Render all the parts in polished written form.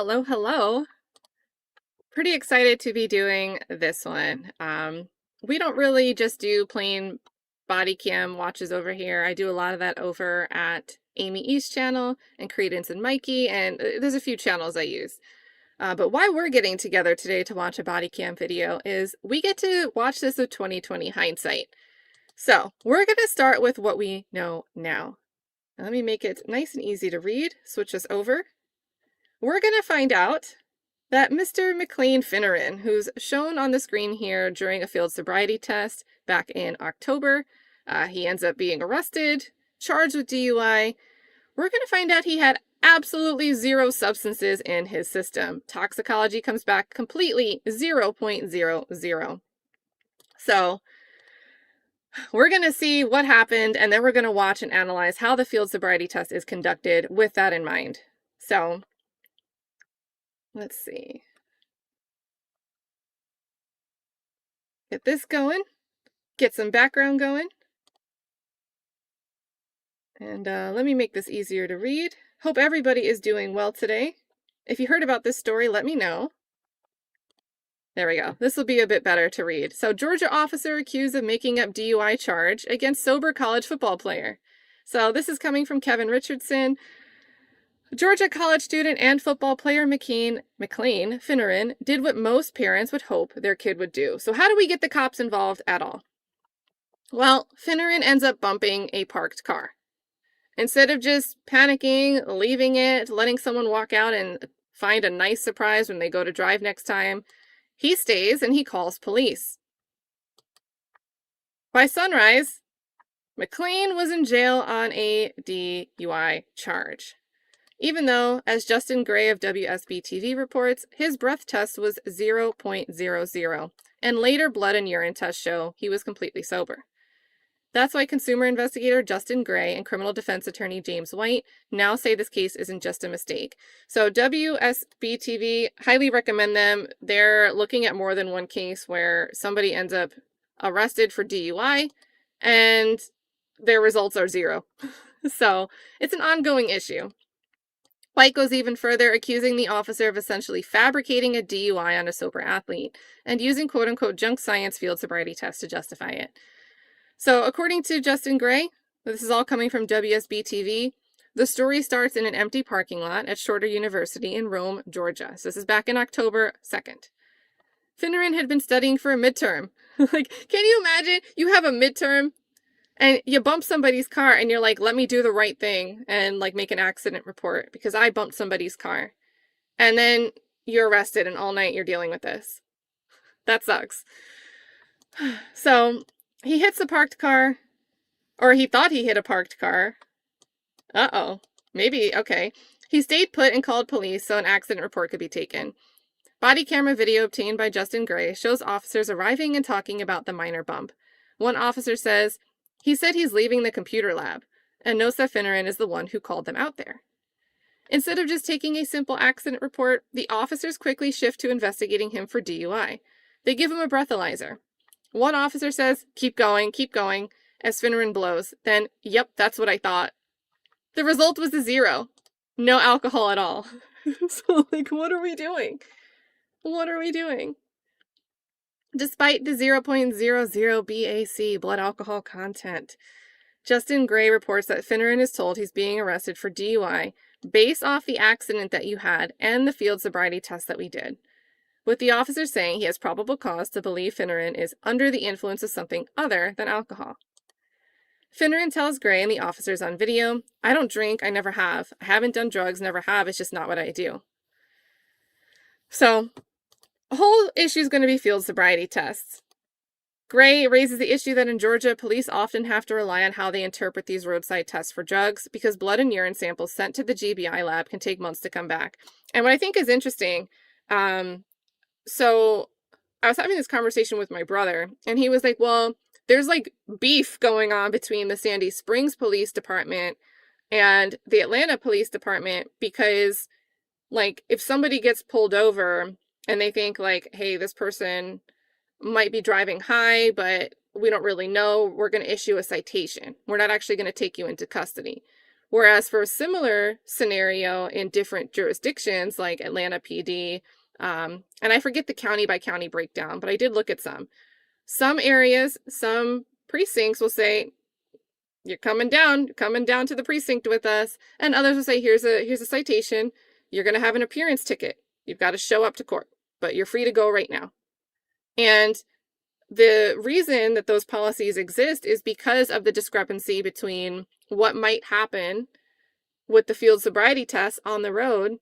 Hello, hello. Pretty excited to be doing this one. We don't really just do plain body cam watches over here. I do a lot of that over at Amy E's channel and Credence and Mikey, and there's a few channels I use. But why we're getting together today to watch a body cam video is we get to watch this with 2020 hindsight. So we're going to start with what we know now. Now, let me make it nice and easy to read. Switch this over. We're going to find out that Mr. McClain Fineran, who's shown on the screen here during a field sobriety test back in October, he ends up being arrested, charged with DUI. We're going to find out he had absolutely zero substances in his system. Toxicology comes back completely 0.00. So we're going to see what happened, and then we're going to watch and analyze how the field sobriety test is conducted with that in mind. So let's see. Get this going. Get some background going. And let me make this easier to read. Hope everybody is doing well today. If you heard about this story, let me know. There we go. This will be a bit better to read. So, Georgia officer accused of making up DUI charge against sober college football player. So, this is coming from Kevin Richardson. Georgia college student and football player McClain Fineran did what most parents would hope their kid would do. So how do we get the cops involved at all? Well, Fineran ends up bumping a parked car. Instead of just panicking, leaving it, letting someone walk out and find a nice surprise when they go to drive next time, he stays and he calls police. By sunrise, McClain was in jail on a DUI charge. Even though, as Justin Gray of WSB-TV reports, his breath test was 0.00, and later blood and urine tests show he was completely sober. That's why consumer investigator Justin Gray and criminal defense attorney James White now say this case isn't just a mistake. So WSB-TV, highly recommend them. They're looking at more than one case where somebody ends up arrested for DUI, and their results are 0. So it's an ongoing issue. White goes even further, accusing the officer of essentially fabricating a DUI on a sober athlete and using quote-unquote junk science field sobriety tests to justify it. So according to Justin Gray, this is all coming from WSB-TV, the story starts in an empty parking lot at Shorter University in Rome, Georgia. So this is back in October 2nd. Fineran had been studying for a midterm. Like, can you imagine? You have a midterm and you bump somebody's car and you're like, let me do the right thing and like make an accident report because I bumped somebody's car. And then you're arrested and all night you're dealing with this. That sucks. So he hits a parked car, or he thought he hit a parked car. Uh-oh. Maybe, okay. He stayed put and called police so an accident report could be taken. Body camera video obtained by Justin Gray shows officers arriving and talking about the minor bump. One officer says, he said he's leaving the computer lab, and notes that Fineran is the one who called them out there. Instead of just taking a simple accident report, the officers quickly shift to investigating him for DUI. They give him a breathalyzer. One officer says, keep going, as Fineran blows. Then, yep, that's what I thought. The result was a 0. No alcohol at all. So, like, what are we doing? What are we doing? Despite the 0.00 BAC blood alcohol content, Justin Gray reports that Fineran is told he's being arrested for DUI based off the accident that you had and the field sobriety test that we did, with the officer saying he has probable cause to believe Fineran is under the influence of something other than alcohol. Fineran tells Gray and the officers on video, I don't drink, I never have. I haven't done drugs, never have, it's just not what I do. So, the whole issue is going to be field sobriety tests. Gray raises the issue that in Georgia, police often have to rely on how they interpret these roadside tests for drugs because blood and urine samples sent to the GBI lab can take months to come back. And what I think is interesting, so I was having this conversation with my brother, and he was like, well, there's like beef going on between the Sandy Springs Police Department and the Atlanta Police Department because, like, if somebody gets pulled over and they think like, hey, this person might be driving high, but we don't really know, we're going to issue a citation. We're not actually going to take you into custody. Whereas for a similar scenario in different jurisdictions like Atlanta PD, and I forget the county by county breakdown, but I did look at some areas, some precincts will say, you're coming down to the precinct with us. And others will say, here's a citation. You're going to have an appearance ticket. You've got to show up to court, but you're free to go right now. And the reason that those policies exist is because of the discrepancy between what might happen with the field sobriety tests on the road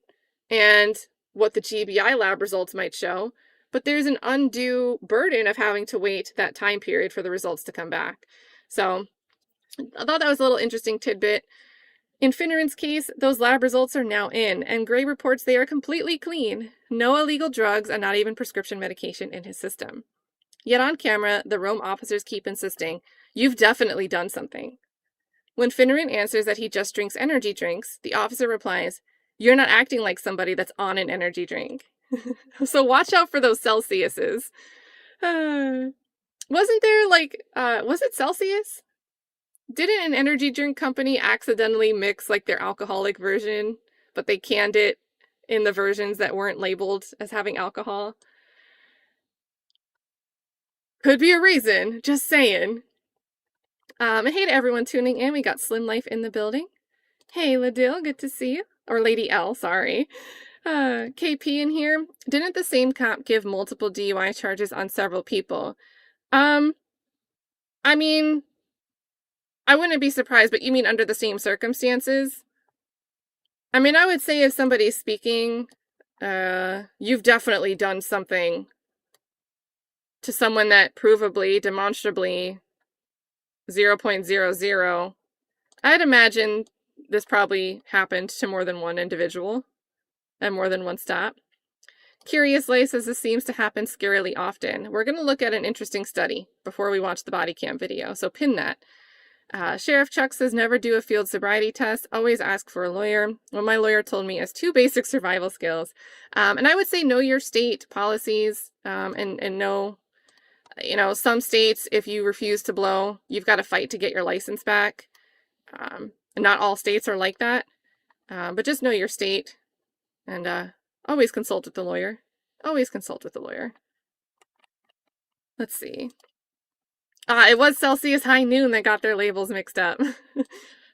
and what the GBI lab results might show. But there's an undue burden of having to wait that time period for the results to come back. So I thought that was a little interesting tidbit. In Fineran's case, those lab results are now in, and Gray reports they are completely clean. No illegal drugs and not even prescription medication in his system. Yet on camera, the Rome officers keep insisting, you've definitely done something. When Fineran answers that he just drinks energy drinks, the officer replies, you're not acting like somebody that's on an energy drink. So watch out for those Celsiuses. Wasn't there was it Celsius? Didn't an energy drink company accidentally mix like their alcoholic version, but they canned it in the versions that weren't labeled as having alcohol? Could be a reason, just saying. And hey to everyone tuning in. We got Slim Life in the building. Hey, Ladil, good to see you. Or Lady L, sorry. KP in here. Didn't the same cop give multiple DUI charges on several people? I mean, I wouldn't be surprised, but you mean under the same circumstances? I mean, I would say if somebody's speaking, you've definitely done something to someone that provably, demonstrably 0.00. I'd imagine this probably happened to more than one individual and more than one stop. Curious Lay says this seems to happen scarily often. We're going to look at an interesting study before we watch the body cam video, so pin that. Sheriff Chuck says never do a field sobriety test, always ask for a lawyer. What my lawyer told me is 2 basic survival skills. And I would say know your state policies, and know, some states, if you refuse to blow, you've got to fight to get your license back. And not all states are like that, but just know your state, and always consult with the lawyer. Always consult with the lawyer. Let's see. It was Celsius High Noon that got their labels mixed up.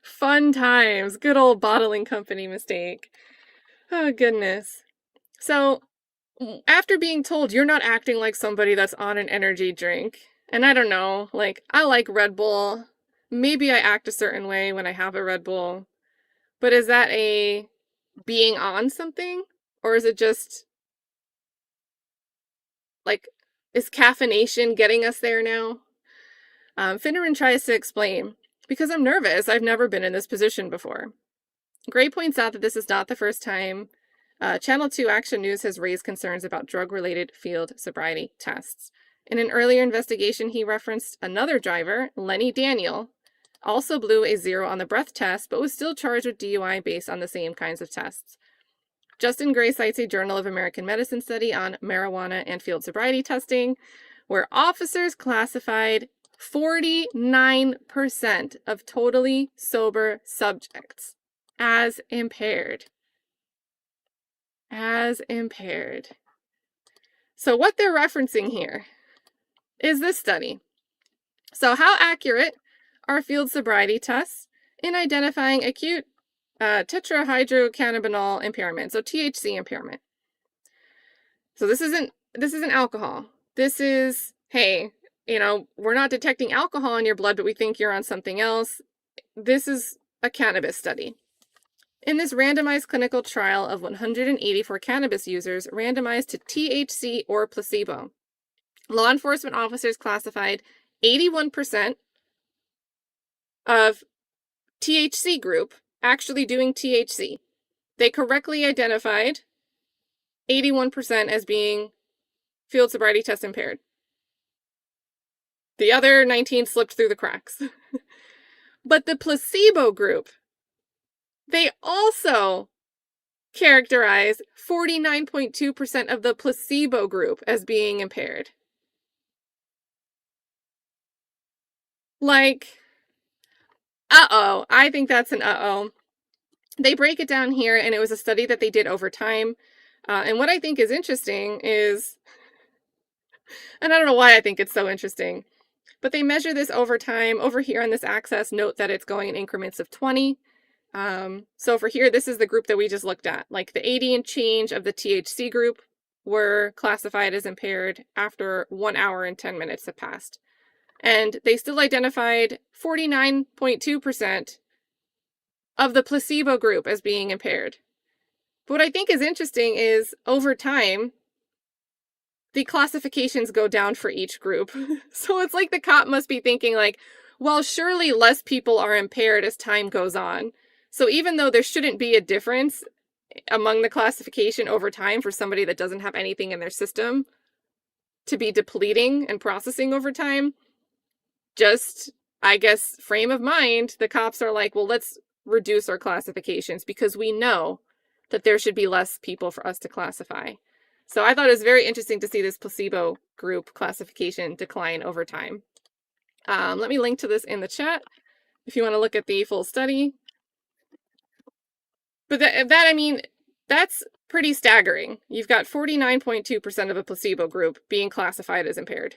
Fun times. Good old bottling company mistake. Oh, goodness. So, after being told you're not acting like somebody that's on an energy drink, and I don't know, I like Red Bull. Maybe I act a certain way when I have a Red Bull. But is that a being on something? Or is it just, is caffeination getting us there now? Fineran tries to explain, because I'm nervous, I've never been in this position before. Gray points out that this is not the first time Channel 2 Action News has raised concerns about drug-related field sobriety tests. In an earlier investigation, he referenced another driver, Lenny Daniel, also blew a 0 on the breath test, but was still charged with DUI based on the same kinds of tests. Justin Gray cites a Journal of American Medicine study on marijuana and field sobriety testing, where officers classified 49% of totally sober subjects as impaired. As impaired. So what they're referencing here is this study. So how accurate are field sobriety tests in identifying acute tetrahydrocannabinol impairment, so THC impairment? So this isn't alcohol. This is, hey, we're not detecting alcohol in your blood, but we think you're on something else. This is a cannabis study. In this randomized clinical trial of 184 cannabis users randomized to THC or placebo, law enforcement officers classified 81% of THC group actually doing THC. They correctly identified 81% as being field sobriety test impaired. The other 19 slipped through the cracks. But the placebo group, they also characterize 49.2% of the placebo group as being impaired. I think that's an uh-oh. they break it down here, and it was a study that they did over time. And what I think is interesting is, and I don't know why I think it's so interesting, but they measure this over time. Over here on this axis, note that it's going in increments of 20. So for here, this is the group that we just looked at. Like the 80 and change of the THC group were classified as impaired after 1 hour and 10 minutes have passed. And they still identified 49.2% of the placebo group as being impaired. But what I think is interesting is over time, the classifications go down for each group. So it's like the cop must be thinking like, well, surely less people are impaired as time goes on. So even though there shouldn't be a difference among the classification over time for somebody that doesn't have anything in their system to be depleting and processing over time, just, I guess, frame of mind, the cops are like, well, let's reduce our classifications because we know that there should be less people for us to classify. So I thought it was very interesting to see this placebo group classification decline over time. Let me link to this in the chat if you want to look at the full study. But I mean, that's pretty staggering. You've got 49.2% of a placebo group being classified as impaired.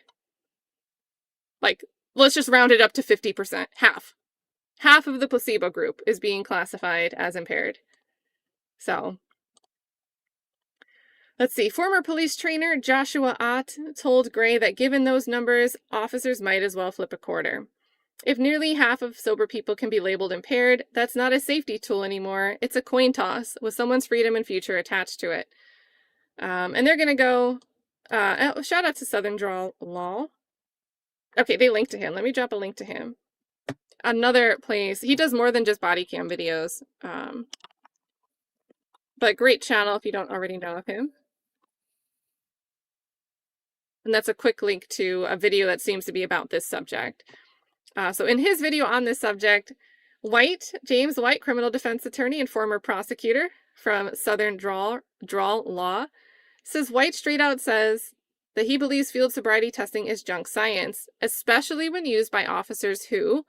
Like, let's just round it up to 50%. Half of the placebo group is being classified as impaired. So, let's see. Former police trainer Joshua Ott told Gray that given those numbers, officers might as well flip a quarter. If nearly half of sober people can be labeled impaired, that's not a safety tool anymore. It's a coin toss with someone's freedom and future attached to it. And they're going to go, shout out to Southern Draw Law. Okay, they linked to him. Let me drop a link to him. Another place. He does more than just body cam videos. But great channel if you don't already know of him. And that's a quick link to a video that seems to be about this subject. So in his video on this subject, James White, criminal defense attorney and former prosecutor from Southern Draw Law, says White straight out says that he believes field sobriety testing is junk science, especially when used by officers who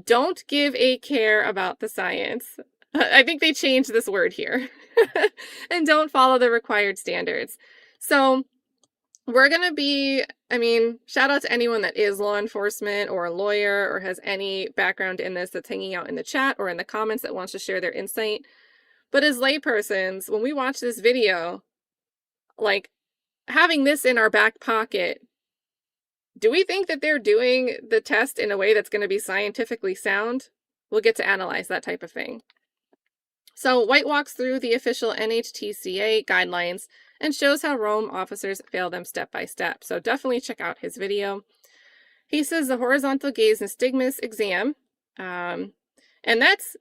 don't give a care about the science. I think they changed this word here. And don't follow the required standards. So we're going to be, I mean, shout out to anyone that is law enforcement or a lawyer or has any background in this that's hanging out in the chat or in the comments that wants to share their insight. But as laypersons, when we watch this video, like having this in our back pocket, do we think that they're doing the test in a way that's going to be scientifically sound? We'll get to analyze that type of thing. So White walks through the official NHTCA guidelines and shows how Rome officers fail them step by step. So definitely check out his video. He says the horizontal gaze nystagmus exam, and that's,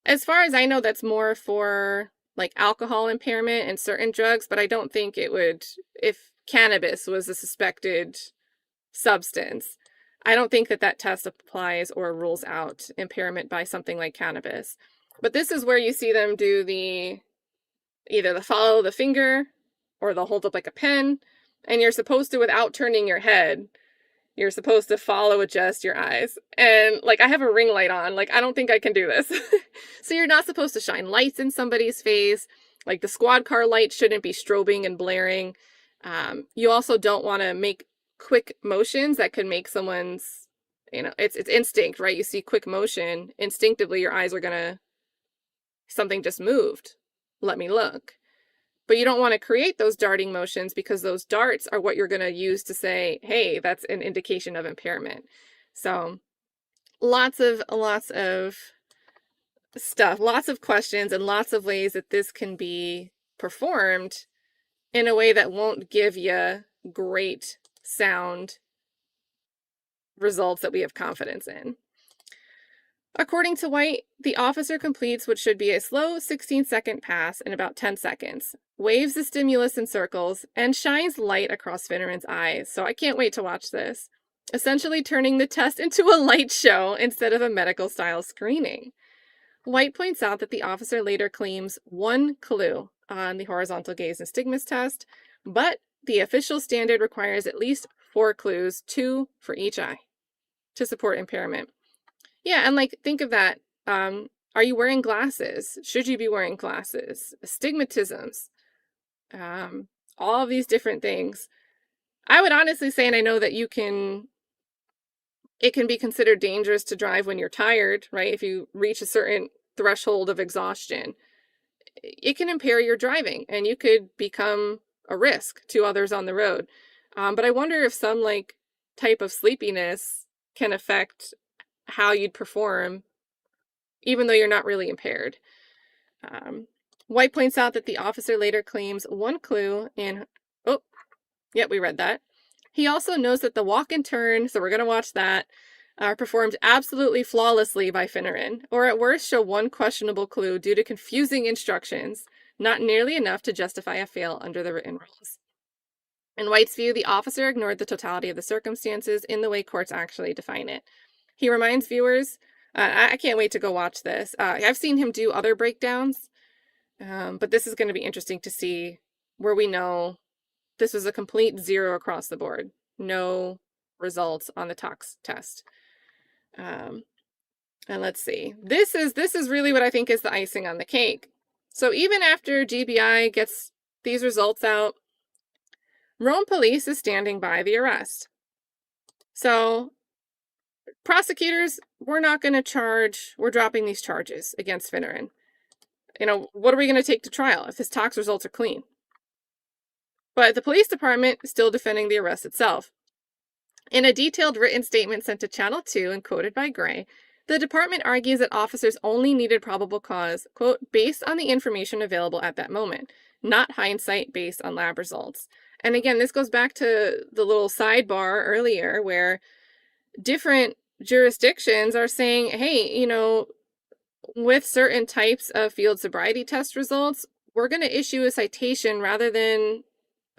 as far as I know, that's more for like alcohol impairment and certain drugs, but I don't think it would, if cannabis was a suspected substance, I don't think that that test applies or rules out impairment by something like cannabis. But this is where you see them do either the follow the finger or they'll hold up like a pen, and you're supposed to, without turning your head, you're supposed to follow adjust your eyes. And like, I have a ring light on, like, I don't think I can do this. So you're not supposed to shine lights in somebody's face. Like the squad car light shouldn't be strobing and blaring. You also don't want to make quick motions that could make someone's, it's instinct, right? You see quick motion, instinctively your eyes are gonna, something just moved, let me look. But you don't want to create those darting motions because those darts are what you're going to use to say, hey, that's an indication of impairment. So lots of stuff, lots of questions, and lots of ways that this can be performed in a way that won't give you great sound results that we have confidence in. According to White, the officer completes what should be a slow 16-second pass in about 10 seconds, waves the stimulus in circles, and shines light across Fineran's eyes. So I can't wait to watch this, essentially turning the test into a light show instead of a medical-style screening. White points out that the officer later claims 1 clue on the horizontal gaze nystagmus test, but the official standard requires at least 4 clues, 2 for each eye, to support impairment. Yeah, and like, think of that. Are you wearing glasses? Should you be wearing glasses? Astigmatisms, all of these different things. I would honestly say, and I know that it can be considered dangerous to drive when you're tired, right? If you reach a certain threshold of exhaustion, it can impair your driving and you could become a risk to others on the road. But I wonder if some type of sleepiness can affect how you'd perform, even though you're not really impaired. White points out that the officer later claims one clue in, oh, yeah, we read that. He also knows that the walk and turn, so we're going to watch that, are performed absolutely flawlessly by Fineran, or at worst show one questionable clue due to confusing instructions, not nearly enough to justify a fail under the written rules. In White's view, the officer ignored the totality of the circumstances in the way courts actually define it. He reminds viewers, I can't wait to go watch this. I've seen him do other breakdowns, but this is going to be interesting to see where we know this was a complete zero across the board. No results on the tox test. And let's see. This is really what I think is the icing on the cake. So even after GBI gets these results out, Rome police is standing by the arrest. So prosecutors, we're not going to charge, we're dropping these charges against Fineran. What are we going to take to trial if his tox results are clean? But the police department is still defending the arrest itself. In a detailed written statement sent to Channel 2 and quoted by Gray, the department argues that officers only needed probable cause, quote, based on the information available at that moment, not hindsight based on lab results. And again, this goes back to the little sidebar earlier where different jurisdictions are saying, hey, with certain types of field sobriety test results, we're going to issue a citation rather than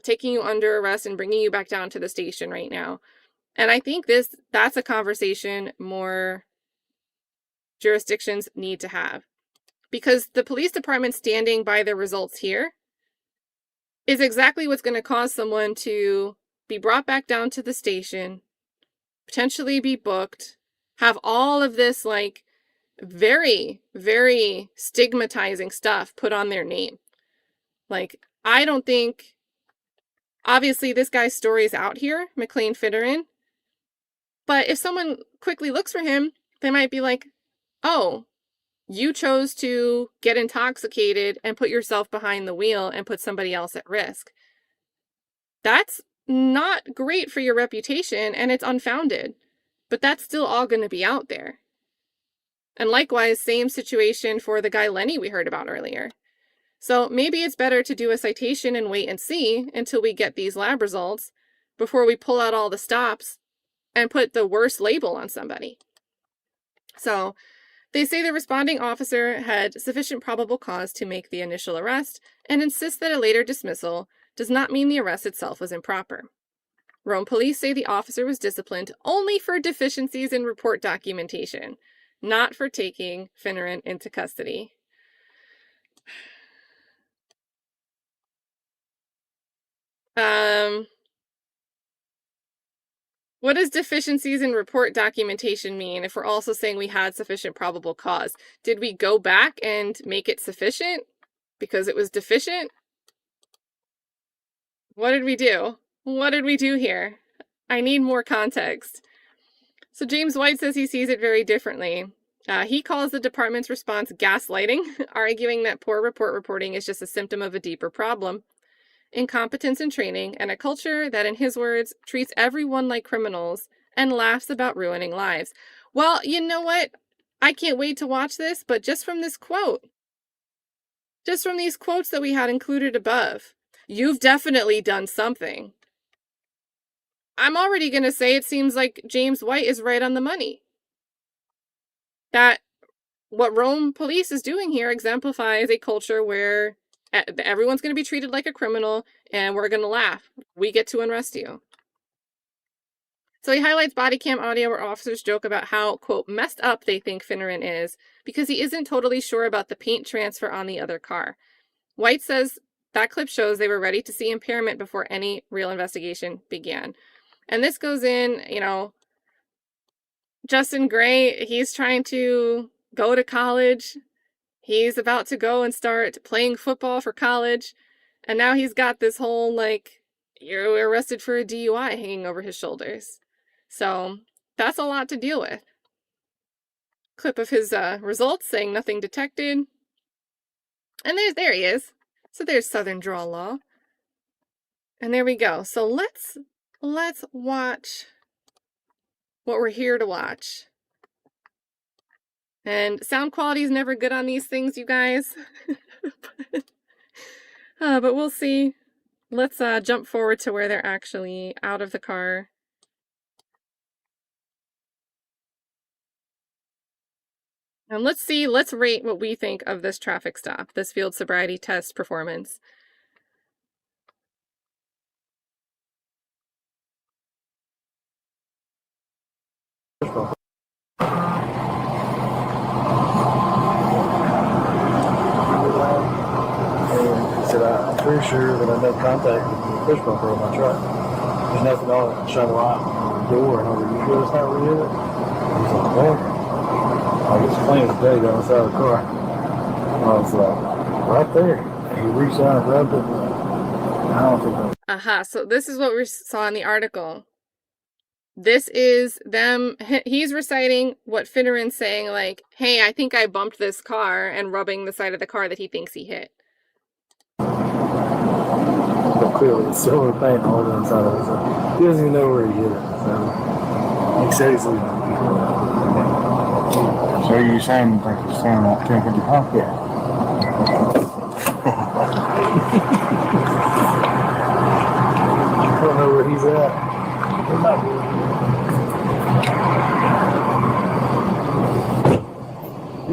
taking you under arrest and bringing you back down to the station right now. And I think that's a conversation more jurisdictions need to have, because the police department standing by their results here is exactly what's going to cause someone to be brought back down to the station, potentially be booked, have all of this very, very stigmatizing stuff put on their name. I don't think, obviously this guy's story is out here, McClain Fineran, but if someone quickly looks for him, they might be like, oh, you chose to get intoxicated and put yourself behind the wheel and put somebody else at risk. That's not great for your reputation, and it's unfounded, but that's still all going to be out there. And likewise, same situation for the guy Lenny we heard about earlier. So maybe it's better to do a citation and wait and see until we get these lab results before we pull out all the stops and put the worst label on somebody. So they say the responding officer had sufficient probable cause to make the initial arrest and insist that a later dismissal does not mean the arrest itself was improper. Rome police say the officer was disciplined only for deficiencies in report documentation, not for taking Fineran into custody. What does deficiencies in report documentation mean if we're also saying we had sufficient probable cause? Did we go back and make it sufficient because it was deficient? What did we do? What did we do here? I need more context. So James White says he sees it very differently. He calls the department's response gaslighting, arguing that poor report reporting is just a symptom of a deeper problem. Incompetence in training, and a culture that, in his words, treats everyone like criminals and laughs about ruining lives. Well, you know what? I can't wait to watch this, but just from this quote, just from these quotes that we had included above, you've definitely done something. I'm already going to say it seems like James White is right on the money. That what Rome police is doing here exemplifies a culture where everyone's going to be treated like a criminal, and we're going to laugh. We get to arrest you. So he highlights body cam audio where officers joke about how, quote, messed up they think Fineran is because he isn't totally sure about the paint transfer on the other car. White says that clip shows they were ready to see impairment before any real investigation began. And this goes in, Justin Gray, he's trying to go to college. He's about to go and start playing football for college. And now he's got this whole, like, you're arrested for a DUI hanging over his shoulders. So that's a lot to deal with. Clip of his results saying nothing detected. And there he is. So there's Southern Draw Law. And there we go. So let's watch what we're here to watch. And sound quality is never good on these things, you guys. But we'll see. Let's jump forward to where they're actually out of the car. And let's rate what we think of this traffic stop, this field sobriety test performance. I'm pretty sure that I made contact with the push bumper on my truck. There's nothing on it. I shut a light on the door, and I was like, "You sure that's not where you hit it?" He's like, "Well, I was playing with Dave on the side of the car." And I was like, "Right there." And he reached out and grabbed it. And I don't think that. So this is what we saw in the article. This is them. He's reciting what Fineran's saying, like, "Hey, I think I bumped this car," and rubbing the side of the car that he thinks he hit. But clearly, it's silver paint all over the inside of it. So he doesn't even know where he hit it. So he said he's leaving. So you're saying you think he's saying that 1050 pounds? Yeah. I don't know where he's at. He might be.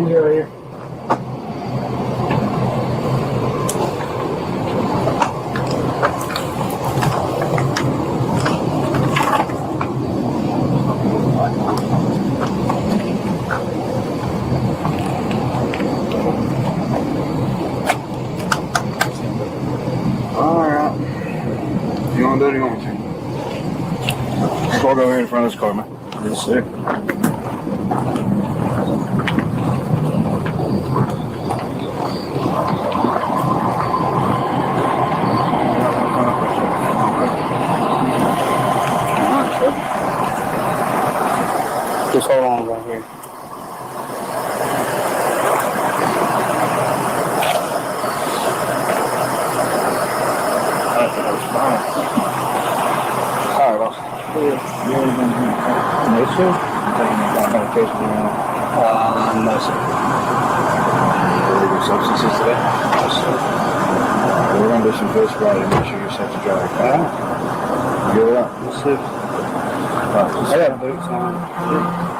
He's right here. I'll go here in front of this car, man. Yes, sir. Just hold on right here. That's fine. Sorry, boss. You already been here? No, sir. I'm taking my medication now. No, sir. Illegal substances today? No, sir. We're going to do some field sobriety to make sure you're set to drive. All right. Give it up. Yes, sir. I got boots on.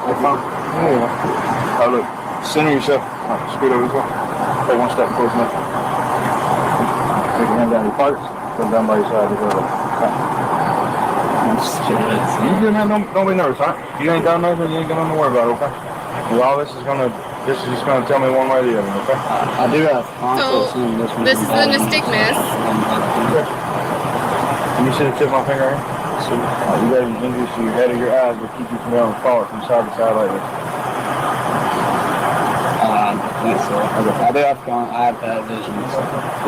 They're fine. Yeah. Oh, look. Center yourself. Scoot over this way. Take one step close enough. Take your hand down your pockets. Put them down by your side. You good, man? Don't be nervous, all right? You ain't done nothing, you ain't got nothing to worry about, okay? Well, all this is just gonna tell me one way or the other, okay? I do have conflicts in this one. This is the nystagmus. Okay. Can you see the tip of my finger here? So, You got any injuries to your head or your eyes that keep you from being able to fall from side to side like this? yes, sir. Okay. I have bad vision. So.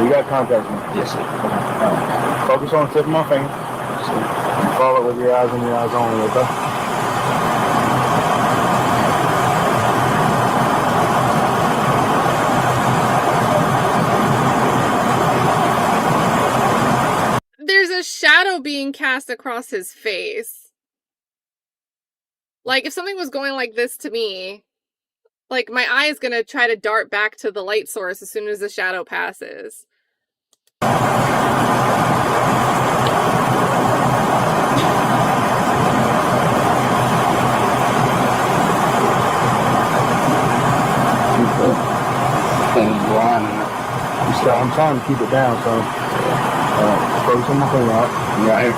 You got contacts with me? Yes, sir. Focus on the tip of my finger. And follow it with your eyes and your eyes only, okay? There's a shadow being cast across his face. Like, if something was going like this to me, like, my eye is gonna try to dart back to the light source as soon as the shadow passes. I'm trying to keep it down, so focus on my finger out. Right here.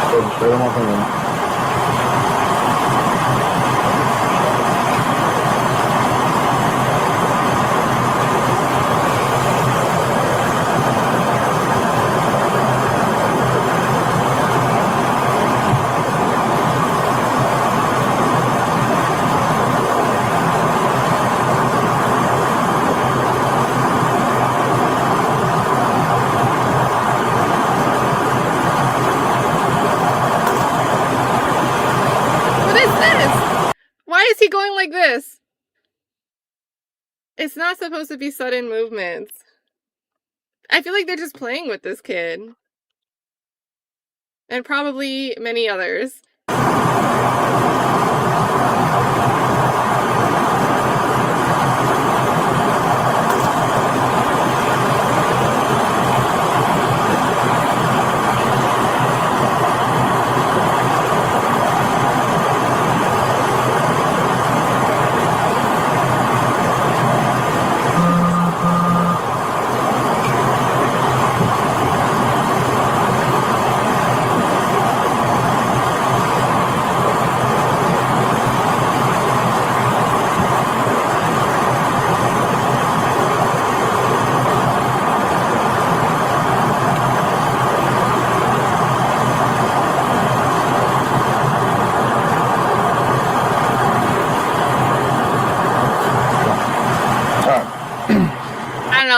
Focus straight on my finger. supposed to be sudden movements. I feel like they're just playing with this kid. And probably many others.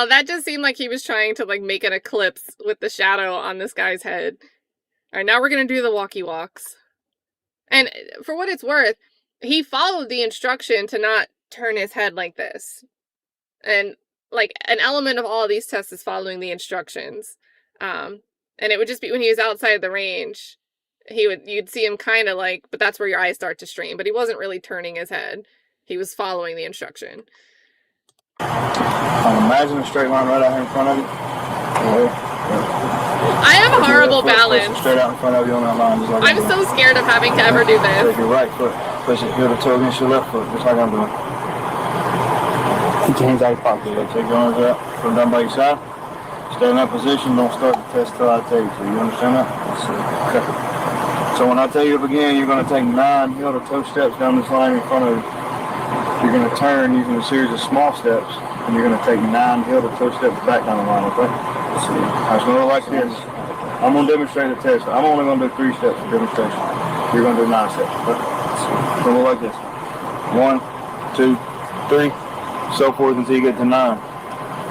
That just seemed like he was trying to like make an eclipse with the shadow on this guy's head. All right, now we're going to do the walkie walks. And for what it's worth, he followed the instruction to not turn his head like this. And like an element of all of these tests is following the instructions. And it would just be when he was outside the range, you'd see him kind of like, but that's where your eyes start to strain. But he wasn't really turning his head. He was following the instruction. Imagine a straight line right out here in front of you. I have a horrible balance. Straight out in front of you on that line. Just like I'm so scared of having to ever do this. Take your right foot, push it heel to toe against your left foot, just like I'm doing. Keep your hands out of your pocket. Take your arms out, put them down by your side. Stay in that position. Don't start the test till I tell you to. You understand that? Okay. So when I tell you to begin, you're going to take 9 heel to toe steps down this line in front of you. You're going to turn using a series of small steps, and you're going to take 9 heel to toe steps back down the line, okay? So it's going to look like this. I'm going to demonstrate the test. I'm only going to do 3 steps for demonstration. You're going to do 9 steps, okay? It's going to look like this. 1, 2, 3, so forth until you get to 9.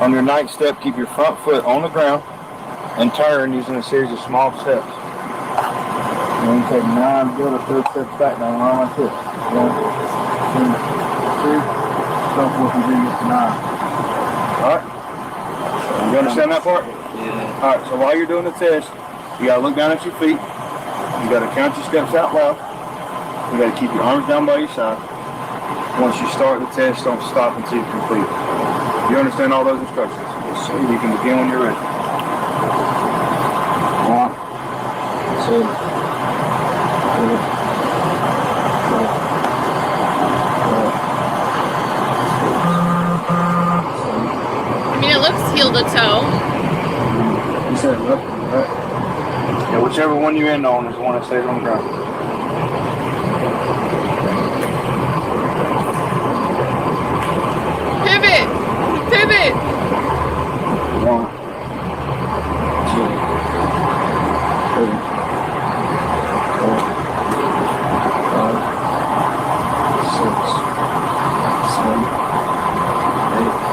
On your 9th step, keep your front foot on the ground and turn using a series of small steps. And you take 9 heel to toe steps back down the line like this. 1, 2, 3, so forth until you get to 9. Alright? You understand that part? Yeah. Alright, so while you're doing the test, you gotta look down at your feet. You gotta count your steps out loud. You gotta keep your arms down by your side. Once you start the test, don't stop until you complete it. You understand all those instructions? So you can begin when you're ready. 1, 2, 3, it looks heel to toe. You said look, right? Yeah, whichever one you end on is the one that stays on the ground. Pivot! Pivot! 1, 2, 3, 4, 5, 6, 7, 8.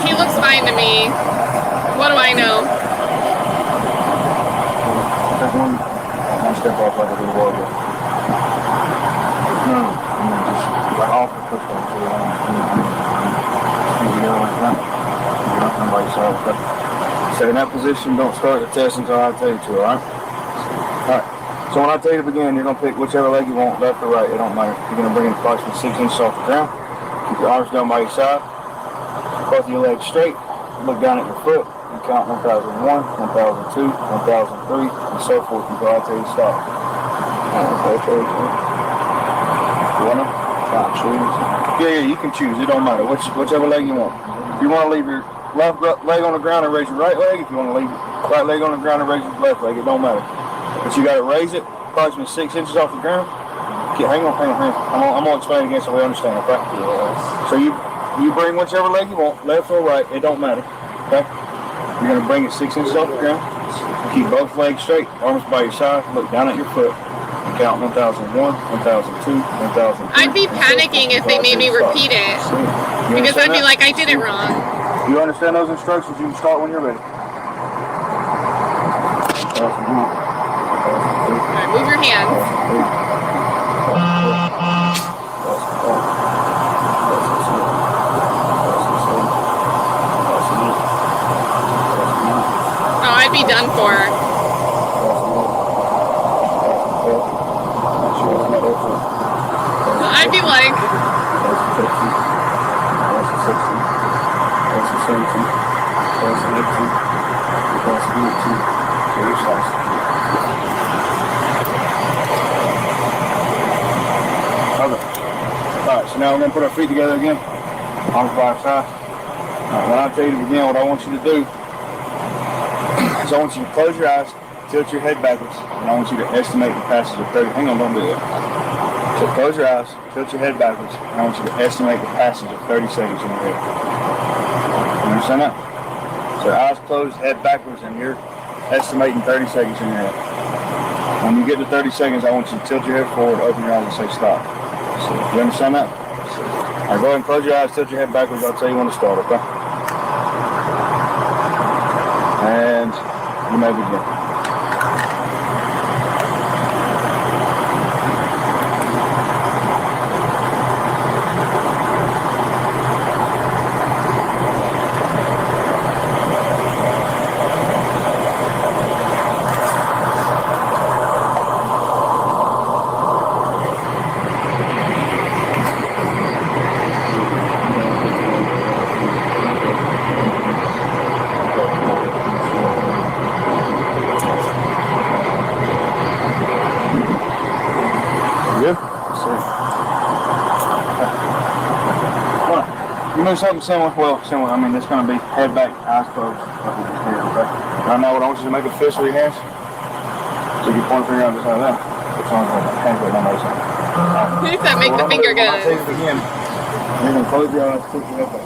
He looks fine to me. What do I know? Take one step off like a little wall. No, just right off the push one to the line. Like that. You're not going by yourself. Stay in that position. Don't start the test until I tell you to, alright? Alright. So when I tell you to begin, you're going to pick whichever leg you want, left or right. It don't matter. You're going to bring it approximately 6 inches off the ground. Keep your arms down by your side. Both of your legs straight. Look down at your foot and count 1001, 1002, 1003, and so forth until I tell you to stop. You want to? Choose. Yeah, you can choose. It don't matter. Whichever leg you want. If you want to leave your left leg on the ground and raise your right leg, if you want to leave your right leg on the ground and raise your left leg, it don't matter. But you got to raise it approximately 6 inches off the ground. Okay, hang on. I'm going to explain it again so we understand, okay? So you bring whichever leg you want, left or right, it don't matter, okay? You're going to bring it 6 inches off the ground. Keep both legs straight, arms by your side, look down at your foot, and count 1001, 1002, 1003. I'd be panicking if they made me repeat it. Because I'd be like, I did it wrong. You understand those instructions? You can start when you're ready. Alright, move your hands. done for? I'd be like, Okay. Alright, so now we're going to put our feet together again. Arms by our side. Alright, when I tell you to begin, what I want you to do is I want you to close your eyes, tilt your head backwards, and I want you to estimate the passage of 30. Hang on, don't do that. So close your eyes, tilt your head backwards, and I want you to estimate the passage of 30 seconds in your head. You understand that? So eyes closed, head backwards, and you're estimating 30 seconds in your head. When you get to 30 seconds, I want you to tilt your head forward, open your eyes, and say stop. So, you understand that? All right, go ahead and close your eyes, tilt your head backwards. I'll tell you when to start, okay? And you may begin. You move something similar, similar. I mean, it's going to be head back, eyes closed. Okay? Right now, what I want you to make a fist with your hands. So you point finger out just like that. It's on the hand with my nose. you said make the finger When I tell good. you to begin, you're going to close your eyes, tilt your head back.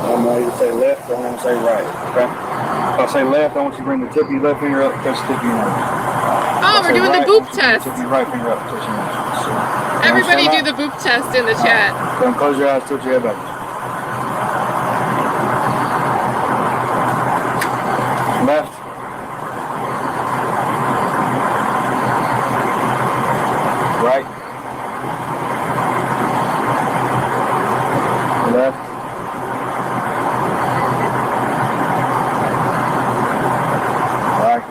I'm going to say left, I'm going to say right. Okay? If I say left, I want you to bring the tip of your left finger up, touch the tip of your nose. Oh, we're doing the boop test. Tip of your right finger up, touch your nose. So, Everybody do the boop test in the chat. Then close your eyes, tilt your head back. Left. Right. Left. Right.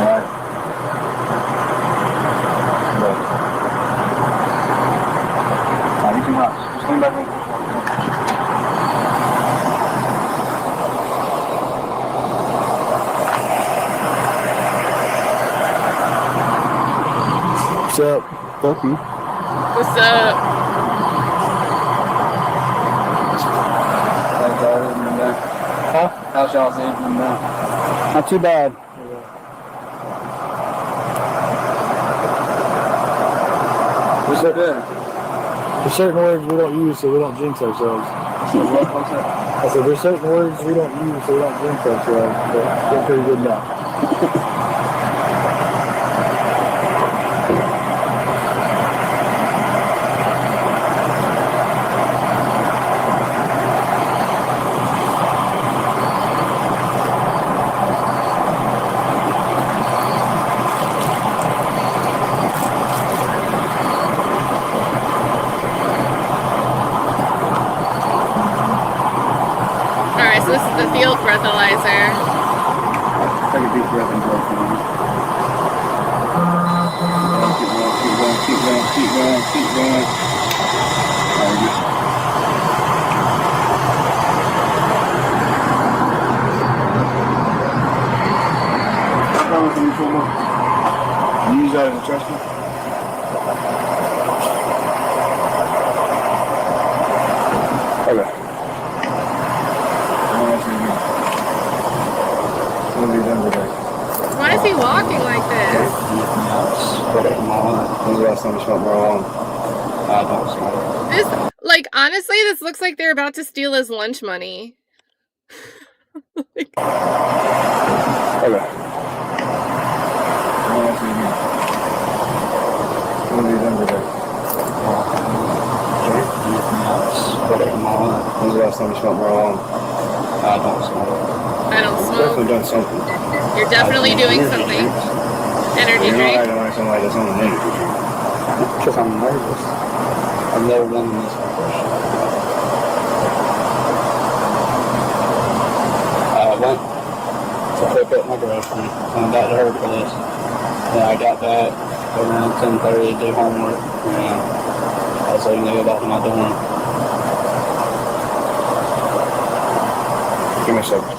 Right. Left. Now you can rock. Just lean back in. What's up? Fuck you. What's up? Huh? How's y'all's evening now? Not too bad. What's up there? There's certain words we don't use so we don't jinx ourselves. I said there's certain words we don't use so we don't jinx ourselves. But we're pretty good now. Alright, so this is the field breathalyzer. Take a deep breath and breath. Keep going. Very good. You use that as a trust me? Okay. What have you done today? Why is he walking like this? When's the last time you smoked marijuana? I don't smoke. This, like, honestly, this looks like they're about to steal his lunch money. Okay. What have you done today? When's the last time you smoked marijuana? I don't smoke. I don't Definitely smoke. done something. You're definitely doing something. Energy You're not drink. acting like somebody that's on an energy drink. Because I'm nervous. I've never done this before. at my girlfriend. Went back to her place. And I got back around 10:30 to do homework. And I was leaving to go back to my dorm. Give me a second.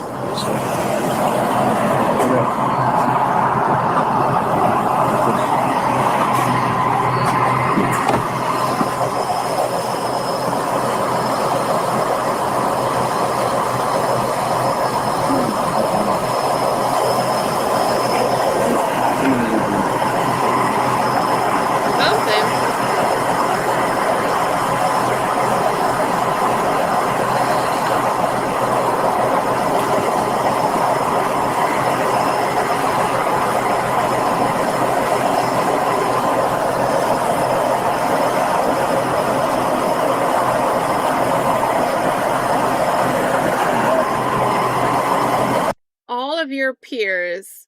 Your peers,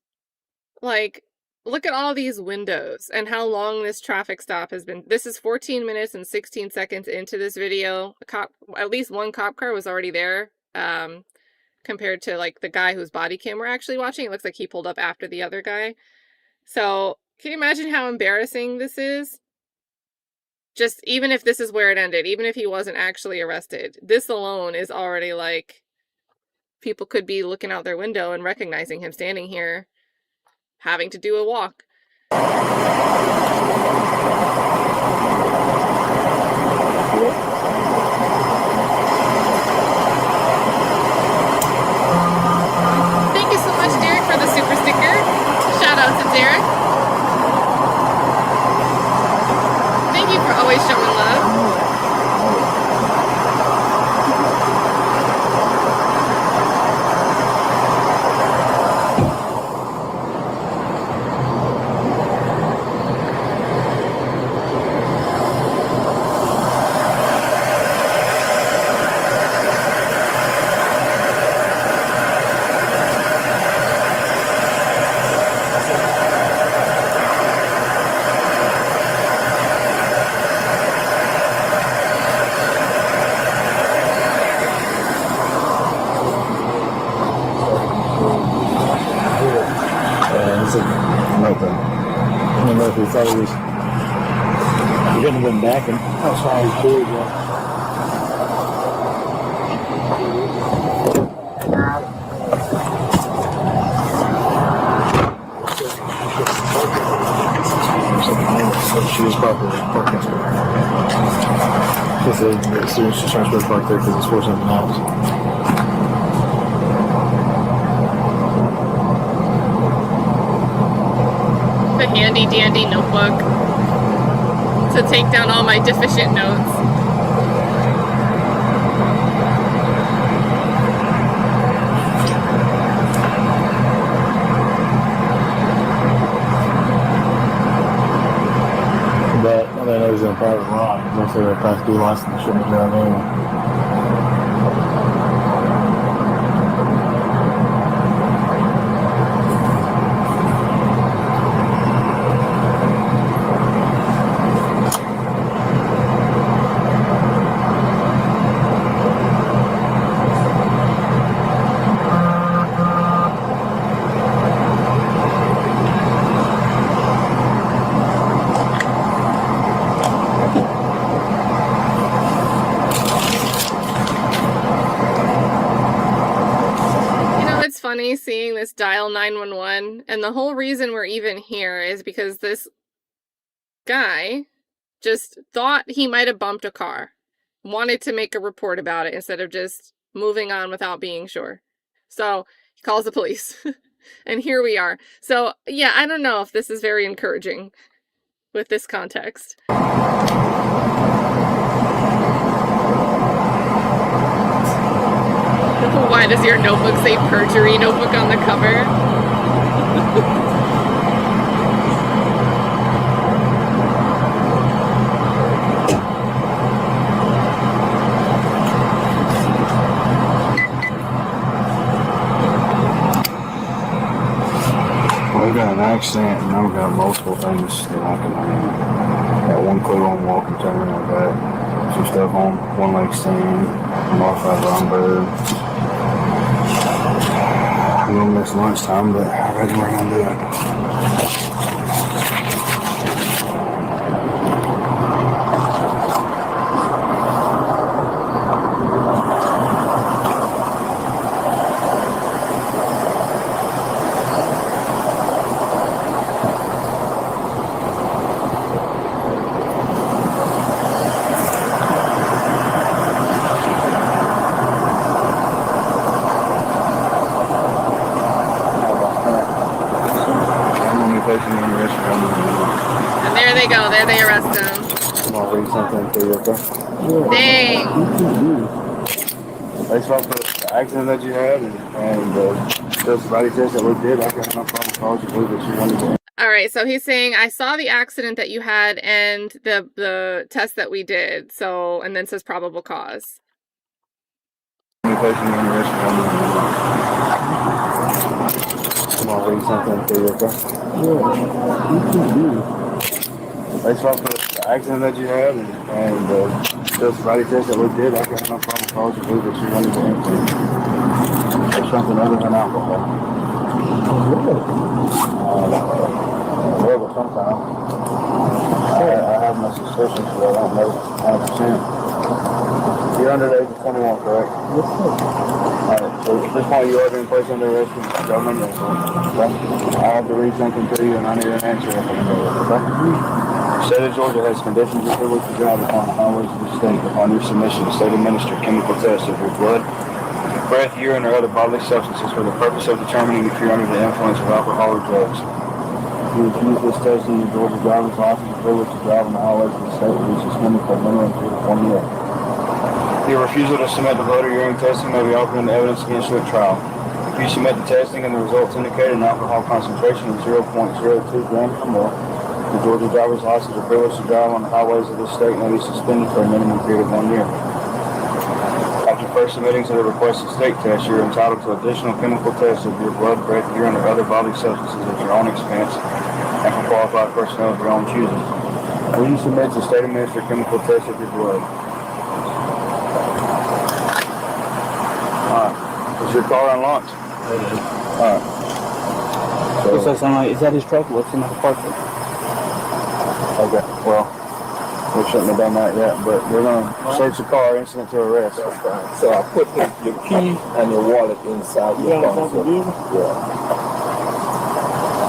like, look at all these windows and how long this traffic stop has been. This is 14 minutes and 16 seconds into this video. At least one cop car was already there, compared to like the guy whose body cam we're actually watching. It looks like he pulled up after the other guy. So can you imagine how embarrassing this is? Just even if this is where it ended, even if he wasn't actually arrested, this alone is already like, people could be looking out their window and recognizing him standing here, having to do a walk. Thank you so much, Derek, for the super sticker. Shout out to Derek. Thank you for always showing love. I don't know if he thought he was. He couldn't have been backing. That's why he's cool, yeah. She was probably parking. She said as soon as she's trying to park there because it's for something else. The handy dandy notebook to take down all my deficient notes. But I mean, it was in a private lot. Once they were past due license, shouldn't have done anyway. Funny seeing this dial 911, and the whole reason we're even here is because this guy just thought he might have bumped a car, wanted to make a report about it instead of just moving on without being sure. So he calls the police and here we are. So yeah, I don't know if this is very encouraging with this context. Why does your notebook say perjury notebook on the cover? I've got an accident and I've got multiple things that I can got one clue on walking turn. I've got some stuff on one leg stand, a modified lumber. I'm gonna miss lunchtime, but I reckon we're gonna do it. And there they go. There they arrest him. I'm gonna read something to you, okay? Dang. Based off the accident that you had and the sobriety test that we did, I got no problem calling you believe that you wanted to. All right, so he's saying, I saw the accident that you had and the test that we did. So, and then says probable cause. I'm gonna read something to you, okay? Based off the accident that you had and the sobriety test that we did, I got no problem calling you believe that you wanted to answer. Or something other than alcohol. Well, but sometimes I have my suspicions, but I don't know 100%. You're under the age of 21, correct? Yes, sir. Alright, so at this point you are being placed under arrest for government record. Okay? I have to read something to you and I need an answer if I can do it, okay? The state of Georgia has conditions of privilege to drive upon the highways of the state. Upon your submission, the state administer chemical tests of your blood, breath, urine, or other bodily substances for the purpose of determining if you're under the influence of alcohol or drugs. You refuse this test in your Georgia driver's license or privilege to drive on the highways of the state will be suspended for a minimum period of 1 year. Your refusal to submit the blood or urine testing may be offered into evidence against you at trial. If you submit the testing and the results indicate an alcohol concentration of 0.02 grams or more, the Georgia driver's license or privilege to drive on the highways of this state may be suspended for a minimum period of 1 year. After first submitting to the requested state test, you are entitled to additional chemical tests of your blood, breath, urine, or other bodily substances at your own expense and for qualified personnel of your own choosing. Will you submit to state-administered chemical tests of your blood? Alright. Is your car unlocked? Alright. Looks like somebody, is that his truck? What's in the park? Okay, well, we shouldn't have done that yet, but we're going to search the car, incident to arrest. That's fine. So I put your key and your wallet inside your car. So, yeah.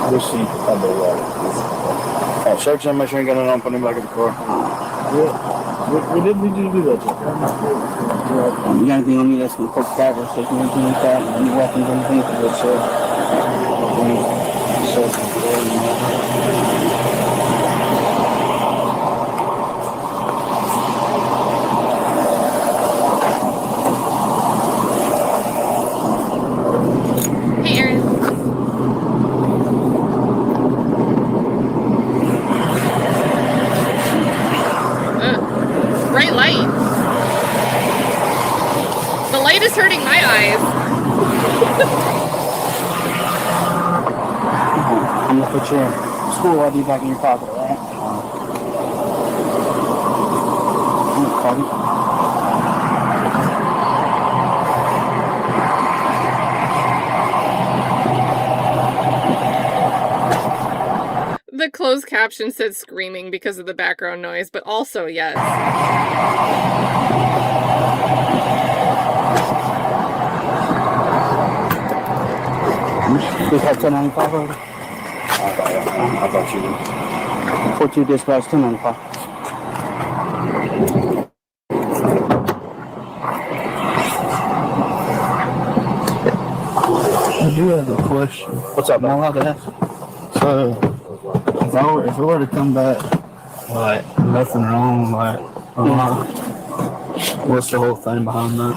This sheet and the wallet. Alright, search him, make sure you ain't got nothing on, put him back in the car. Yeah. We didn't need you to do that, Jeff. You got anything on me that's going to poke fire or something, anything like that? Any weapons, anything? Hey, Aaron. Bright light. The light is hurting my eyes. I'm going to put your school ID back in your pocket, alright? The closed caption said screaming because of the background noise, but also yes. We have 1095 already? I thought you did. 42 dispatch 1095. I do have a question. What's up, man? I'm allowed to ask. So, if it were to come back, like, nothing wrong, like, what's the whole thing behind that?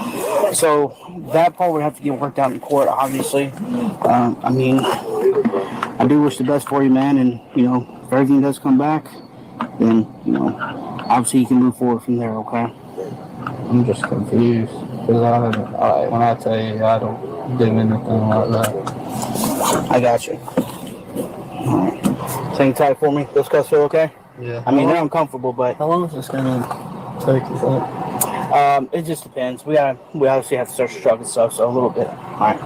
So that part would have to get worked out in court, obviously. I mean, I do wish the best for you, man. And, you know, if everything does come back, then, you know, obviously you can move forward from there, okay? I'm just confused. Because when I tell you, I don't do anything like that. I got you. All right. Hang tight for me. Those cuffs feel okay? Yeah. I mean, they're uncomfortable, but How long is this gonna take, you think? it just depends. We obviously have to search the truck and stuff, so a little bit. All right.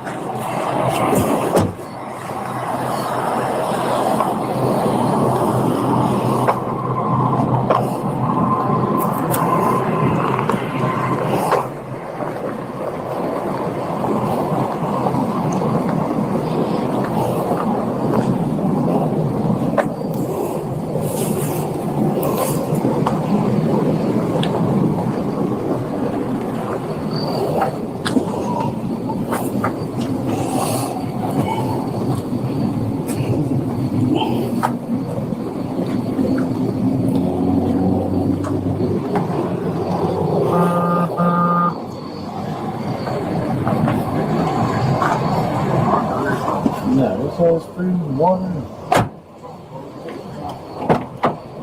Yeah, this has food and water.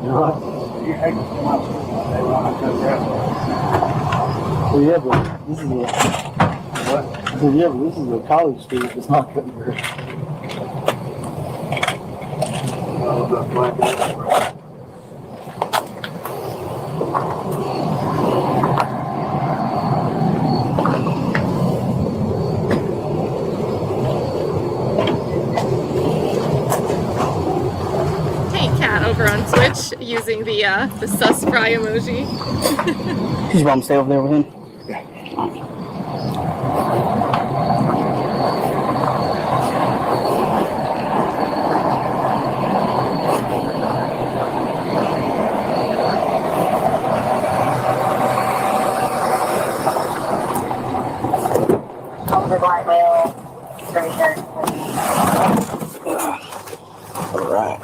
You're right. Well, yeah, but this is a what? I said, yeah, but this is a college student that's not cutting grass. Hey, Cat over on Twitch using the sus fry emoji. Did you want to stay over there with him? Yeah. All right.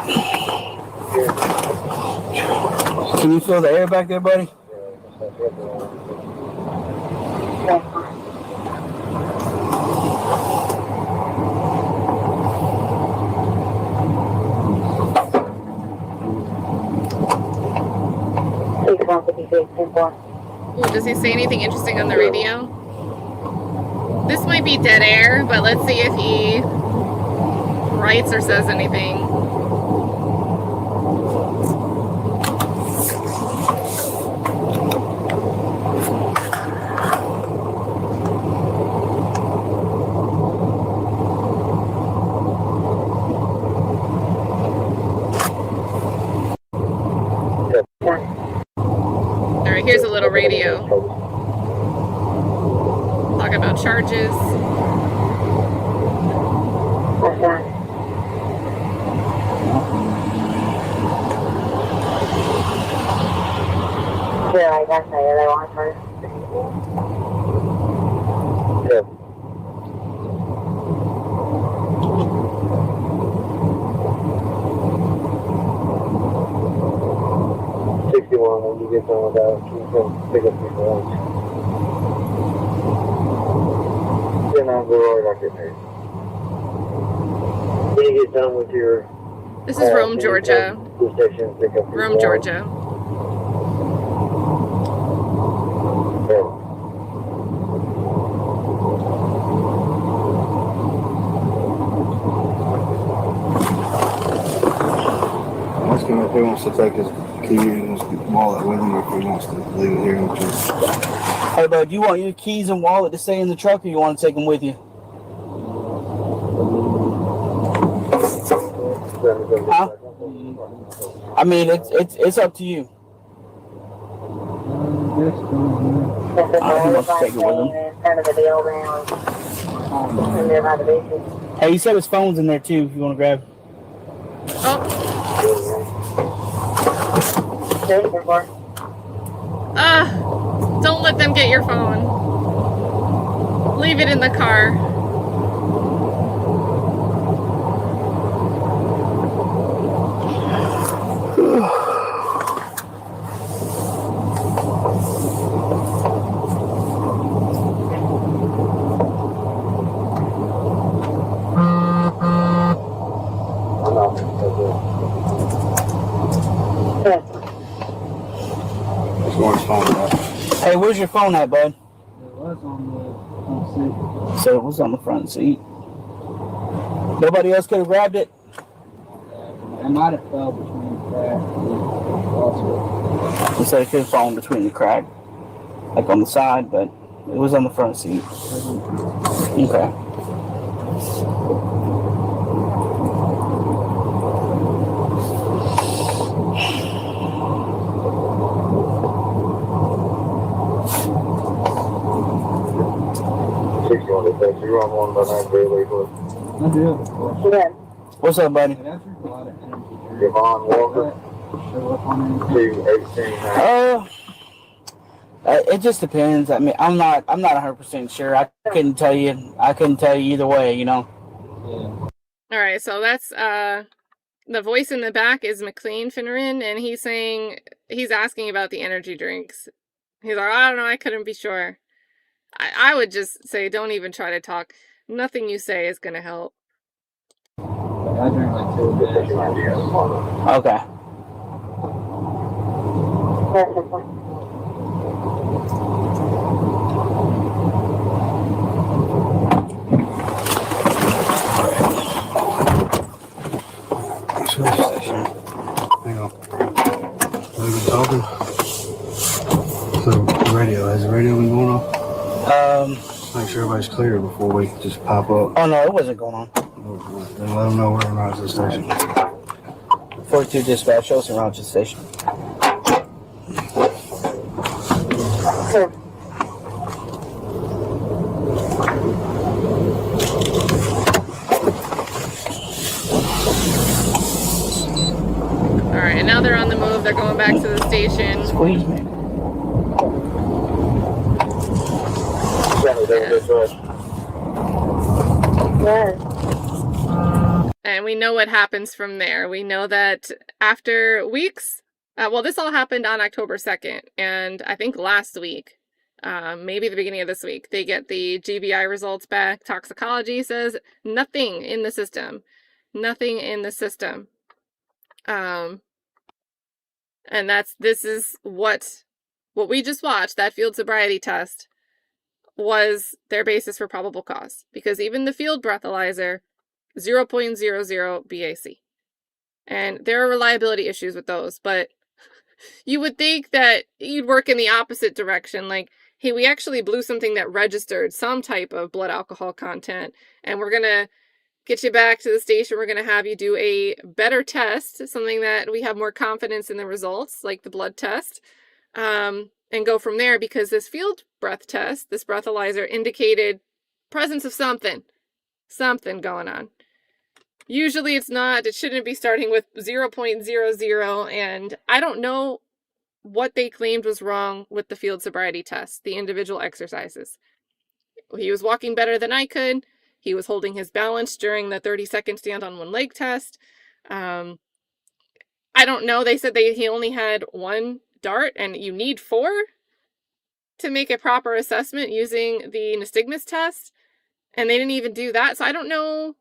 Can you feel the air back there, buddy? Ooh, does he say anything interesting on the radio? This might be dead air, but let's see if he writes or says anything. Alright, here's a little radio. Talk about charges. When you get done with that, you can pick up your lunch. Then I'll go right after paid. When you get done with your This is Rome, Georgia. station, pick up your Rome, Georgia. Ask him if he wants to take his key and his wallet with him, or if he wants to leave it here and just. Hey, bud, do you want your keys and wallet to stay in the truck, or you want to take them with you? Huh? I mean, it's up to you. He wants to take it with him. Hey, he said his phone's in there too. If you want to grab. Oh. Don't let them get your phone. Leave it in the car. Hey, where's your phone at, bud? It was on the front seat. So it was on the front seat. Nobody else could have grabbed it? It might have fell between the cracks. He said it could have fallen between the crack, like on the side, but it was on the front seat. Okay. You run one behind Bailey, but I do. Yeah. What's up, buddy? Javon Walker, 218. It just depends. I mean, I'm not 100% sure. I couldn't tell you. Either way. You know. All right, so that's the voice in the back is McClain Fineran, and he's asking about the energy drinks. He's like, I don't know, I couldn't be sure. I would just say, don't even try to talk. Nothing you say is gonna help. I drink like 2 a day. Okay. Hang on. We've been talking. So, the radio. Has the radio been going off? Make sure everybody's clear before we just pop up. Oh no, it wasn't going on. Then let them know we're on route to the station. 42 dispatch, show us around to the station. All right, and now they're on the move. They're going back to the station. Squeeze me. And we know what happens from there. We know that after weeks, well, this all happened on October 2nd, and I think last week, maybe the beginning of this week, they get the GBI results back. Toxicology says nothing in the system. Nothing in the system. And this is what we just watched, that field sobriety test, was their basis for probable cause. Because even the field breathalyzer, 0.00 BAC. And there are reliability issues with those, but you would think that you'd work in the opposite direction. Like, hey, we actually blew something that registered some type of blood alcohol content, and we're going to get you back to the station. We're going to have you do a better test, something that we have more confidence in the results, like the blood test, and go from there, because this field breath test, this breathalyzer, indicated presence of something going on. Usually it's not. It shouldn't be starting with 0.00, and I don't know what they claimed was wrong with the field sobriety test, the individual exercises. He was walking better than I could. He was holding his balance during the 30-second stand on one leg test. I don't know. They said he only had 1 dart, and you need 4 to make a proper assessment using the nystagmus test, and they didn't even do that. So I don't know,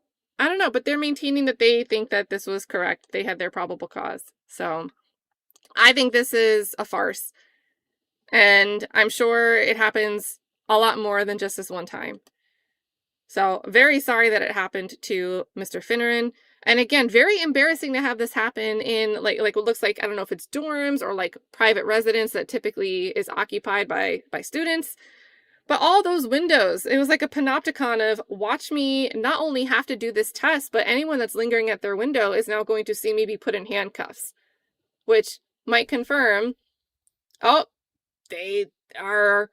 but they're maintaining that they think that this was correct. They had their probable cause. So I think this is a farce, and I'm sure it happens a lot more than just this one time. So very sorry that it happened to Mr. Fineran. And again, very embarrassing to have this happen in like what looks like, I don't know if it's dorms or like private residence that typically is occupied by students. But all those windows, it was like a panopticon of, watch me not only have to do this test, but anyone that's lingering at their window is now going to see me be put in handcuffs, which might confirm, oh, they are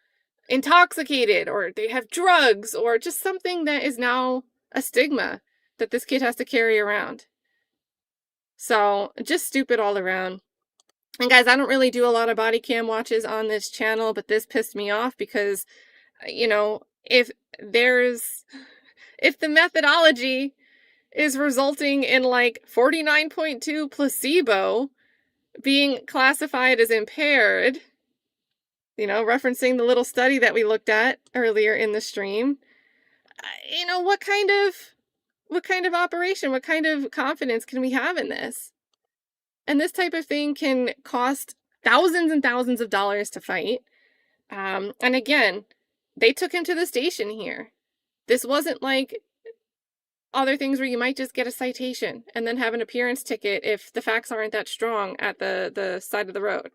intoxicated, or they have drugs, or just something that is now a stigma that this kid has to carry around. So just stupid all around. And guys, I don't really do a lot of body cam watches on this channel, but this pissed me off because, you know, if the methodology is resulting in like 49.2 placebo being classified as impaired, you know, referencing the little study that we looked at earlier in the stream, you know, what kind of operation, what kind of confidence can we have in this? And this type of thing can cost thousands and thousands of dollars to fight. And again, they took him to the station here. This wasn't like other things where you might just get a citation and then have an appearance ticket if the facts aren't that strong at the side of the road.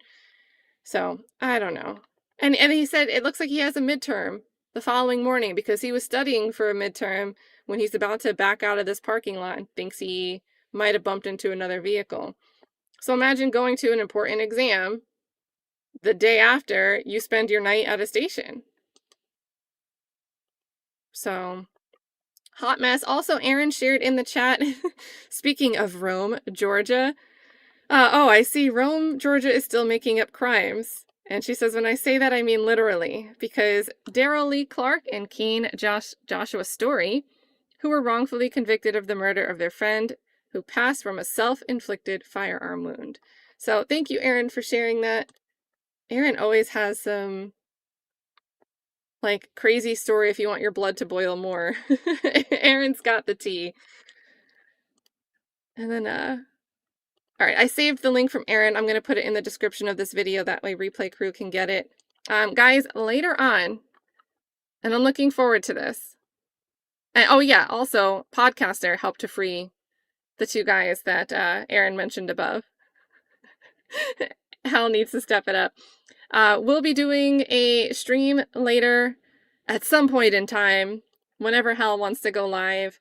So, I don't know. And he said it looks like he has a midterm the following morning because he was studying for a midterm when he's about to back out of this parking lot and thinks he might have bumped into another vehicle. So imagine going to an important exam the day after you spend your night at a station. So, hot mess. Also, Erin shared in the chat, speaking of Rome, Georgia. Oh, I see Rome, Georgia is still making up crimes. And she says, when I say that, I mean literally, because Daryl Lee Clark and Keen Joshua Story, who were wrongfully convicted of the murder of their friend, who passed from a self-inflicted firearm wound. So thank you, Erin, for sharing that. Erin always has some, like, crazy story if you want your blood to boil more. Erin's got the tea. And then, all right, I saved the link from Erin. I'm going to put it in the description of this video. That way replay crew can get it. Guys, later on, and I'm looking forward to this. And oh yeah, also, Podcaster helped to free the two guys that Erin mentioned above. Hal needs to step it up. We'll be doing a stream later at some point in time, whenever Hal wants to go live.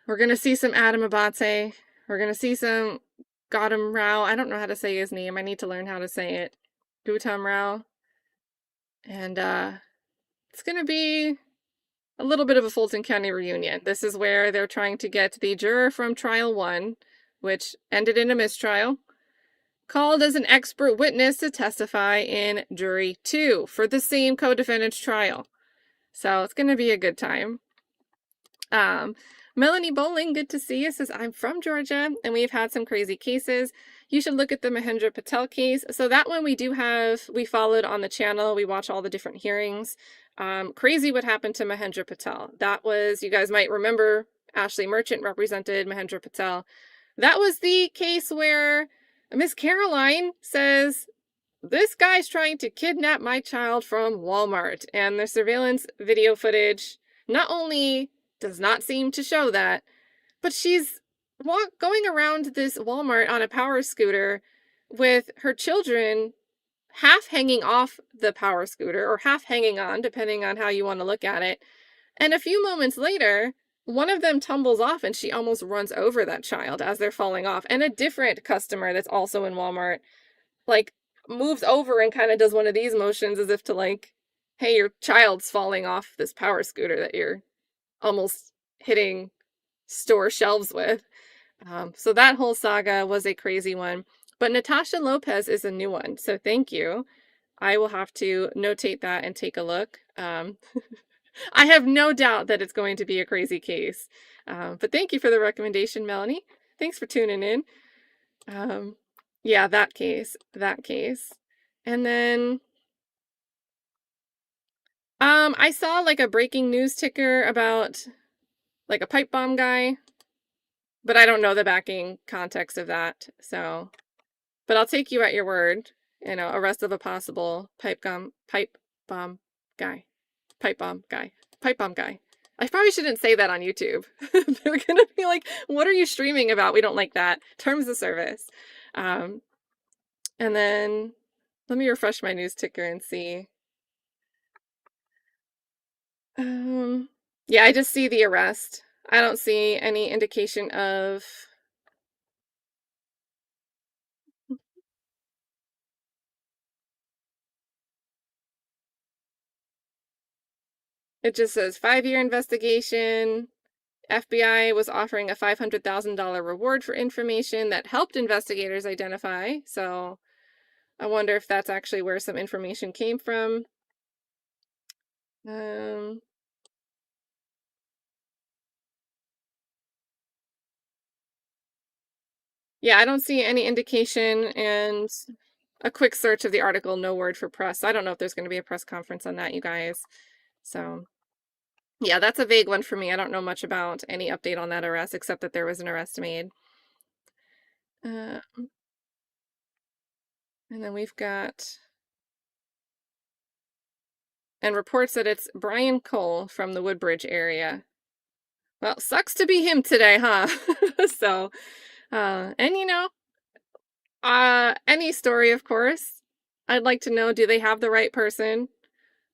We're going to see some Adam Abate. We're going to see some Gautam Rao. I don't know how to say his name. I need to learn how to say it. Gautam Rao. And it's going to be a little bit of a Fulton County reunion. This is where they're trying to get the juror from Trial 1, which ended in a mistrial, called as an expert witness to testify in Jury 2 for the same co-defendant's trial. So it's going to be a good time. Melanie Bowling, good to see you, says, I'm from Georgia, and we've had some crazy cases. You should look at the Mahendra Patel case. So that one we followed on the channel. We watch all the different hearings. Crazy what happened to Mahendra Patel. That was, you guys might remember, Ashley Merchant represented Mahendra Patel. That was the case where Miss Caroline says, this guy's trying to kidnap my child from Walmart. And the surveillance video footage not only does not seem to show that, but she's going around this Walmart on a power scooter with her children half hanging off the power scooter or half hanging on, depending on how you want to look at it. And a few moments later, one of them tumbles off and she almost runs over that child as they're falling off. And a different customer that's also in Walmart, like, moves over and kind of does one of these motions as if to, like, hey, your child's falling off this power scooter that you're almost hitting store shelves with. So that whole saga was a crazy one. But Natasha Lopez is a new one, so thank you. I will have to notate that and take a look. I have no doubt that it's going to be a crazy case. But thank you for the recommendation, Melanie. Thanks for tuning in. Yeah, that case. And then I saw like a breaking news ticker about like a pipe bomb guy, but I don't know the backing context of that. So, but I'll take you at your word. You know, arrest of a possible pipe bomb guy. I probably shouldn't say that on YouTube. They're gonna be like, "What are you streaming about? We don't like that." Terms of service. And then let me refresh my news ticker and see. Yeah, I just see the arrest. I don't see any indication of it just says 5-year investigation. FBI was offering a $500,000 reward for information that helped investigators identify. So I wonder if that's actually where some information came from. Yeah, I don't see any indication, and a quick search of the article, no word for press. I don't know if there's going to be a press conference on that, you guys. So yeah, that's a vague one for me. I don't know much about any update on that arrest, except that there was an arrest made. And then we've got, and reports that it's Brian Cole from the Woodbridge area. Well, sucks to be him today, huh? So, and you know, any story, of course, I'd like to know, do they have the right person?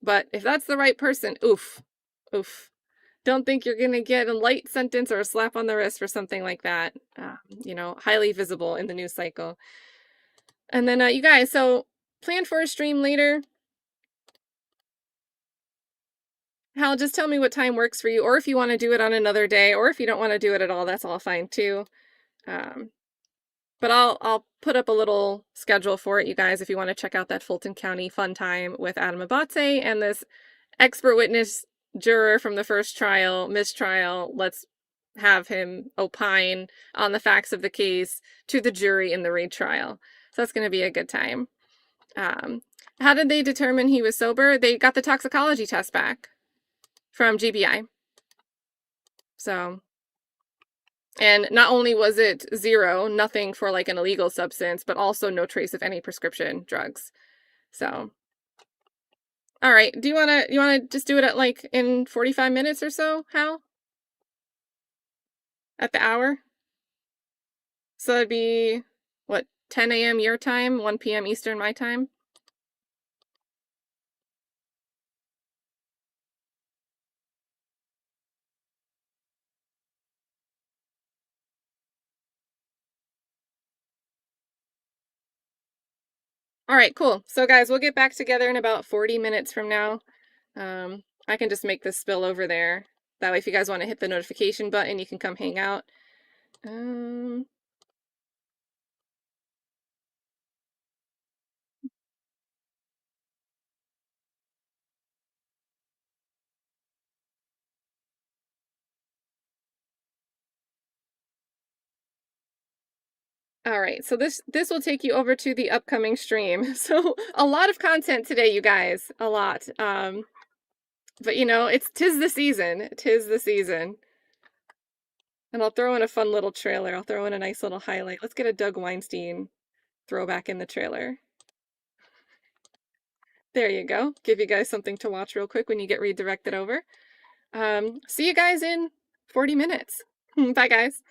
But if that's the right person, oof. don't think you're going to get a light sentence or a slap on the wrist for something like that. You know, highly visible in the news cycle. And then you guys, so plan for a stream later. Hal, just tell me what time works for you, or if you want to do it on another day, or if you don't want to do it at all, that's all fine too. But I'll put up a little schedule for it, you guys, if you want to check out that Fulton County fun time with Adam Abate and this expert witness juror from the first trial, mistrial. Let's have him opine on the facts of the case to the jury in the retrial. So that's going to be a good time. How did they determine he was sober? They got the toxicology test back from GBI. So, and not only was it 0, nothing for like an illegal substance, but also no trace of any prescription drugs. So, all right. Do you want to just do it at like in 45 minutes or so, Hal? At the hour? So that'd be, what, 10 a.m. your time, 1 p.m. Eastern my time? All right, cool. So guys, we'll get back together in about 40 minutes from now. I can just make this spill over there. That way, if you guys want to hit the notification button, you can come hang out. All right, so this will take you over to the upcoming stream. So a lot of content today, you guys, a lot. But you know, tis the season, tis the season. And I'll throw in a fun little trailer. I'll throw in a nice little highlight. Let's get a Doug Weinstein throwback in the trailer. There you go. Give you guys something to watch real quick when you get redirected over. See you guys in 40 minutes. Bye, guys.